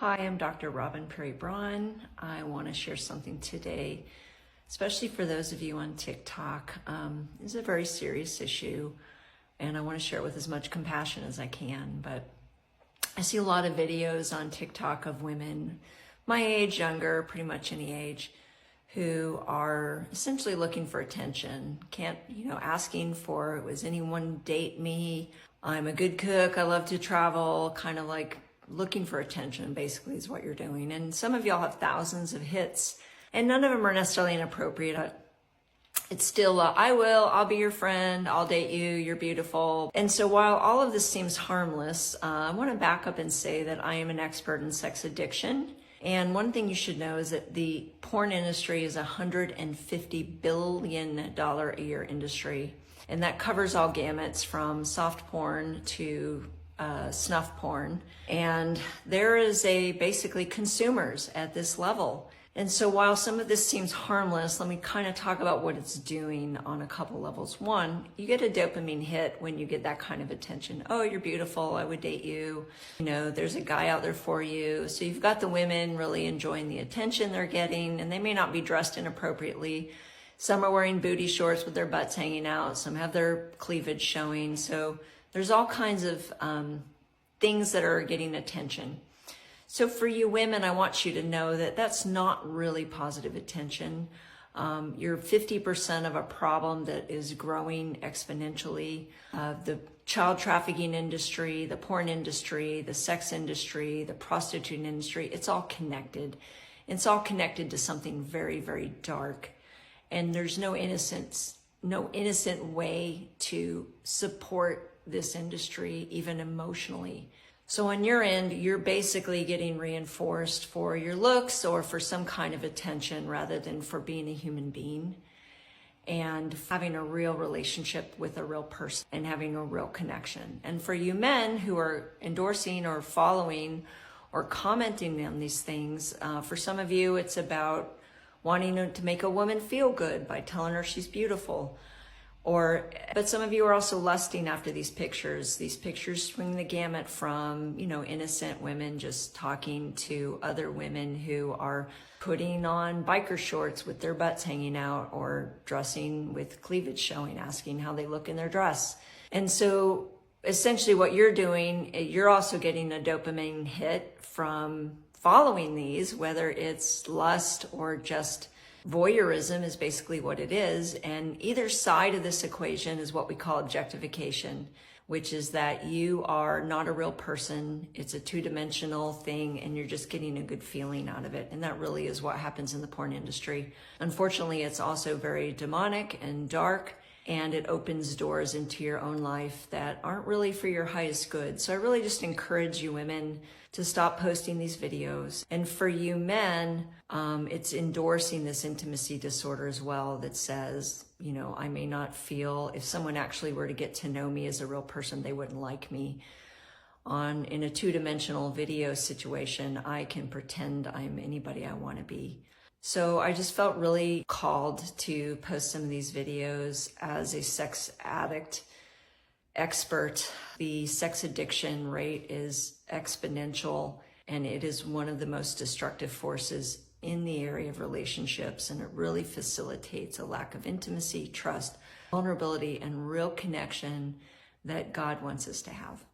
Hi, I'm Dr. Robin Perry Braun. I want to share something today, especially for those of you on TikTok. It's a very serious issue, and I want to share it with as much compassion as I can. But I see a lot of videos on TikTok of women my age, younger, pretty much any age, who are essentially looking for attention. Asking for, "Was anyone date me? I'm a good cook. I love to travel," kind of like looking for attention basically is what you're doing. And some of y'all have thousands of hits and none of them are necessarily inappropriate. It's still, I'll be your friend, I'll date you, you're beautiful. And so while all of this seems harmless, I want to back up and say that I am an expert in sex addiction. And one thing you should know is that the porn industry is a $150 billion a year industry. And that covers all gamuts from soft porn to snuff porn. And there is basically consumers at this level. And so while some of this seems harmless, let me kind of talk about what it's doing on a couple levels. One, you get a dopamine hit when you get that kind of attention. Oh, you're beautiful, I would date you. There's a guy out there for you. So you've got the women really enjoying the attention they're getting, and they may not be dressed inappropriately. Some are wearing booty shorts with their butts hanging out. Some have their cleavage showing. So there's all kinds of things that are getting attention. So for you women, I want you to know that that's not really positive attention. You're 50% of a problem that is growing exponentially. The child trafficking industry, the porn industry, the sex industry, the prostituting industry, it's all connected. It's all connected to something very, very dark. And there's no innocent way to support this industry, even emotionally. So on your end, you're basically getting reinforced for your looks or for some kind of attention rather than for being a human being and having a real relationship with a real person and having a real connection. And for you men who are endorsing or following or commenting on these things, for some of you, it's about wanting to make a woman feel good by telling her she's beautiful. But some of you are also lusting after these pictures. These pictures swing the gamut from, innocent women just talking to other women who are putting on biker shorts with their butts hanging out or dressing with cleavage showing, asking how they look in their dress. And so essentially what you're doing, you're also getting a dopamine hit from following these, whether it's lust or just voyeurism is basically what it is. And either side of this equation is what we call objectification, which is that you are not a real person. It's a two-dimensional thing and you're just getting a good feeling out of it. And that really is what happens in the porn industry. Unfortunately, it's also very demonic and dark, and it opens doors into your own life that aren't really for your highest good. So I really just encourage you women to stop posting these videos. And for you men, it's endorsing this intimacy disorder as well that says, I may not feel, if someone actually were to get to know me as a real person, they wouldn't like me. In a two-dimensional video situation, I can pretend I'm anybody I want to be. So I just felt really called to post some of these videos as a sex addict expert. The sex addiction rate is exponential, and it is one of the most destructive forces in the area of relationships, and it really facilitates a lack of intimacy, trust, vulnerability, and real connection that God wants us to have.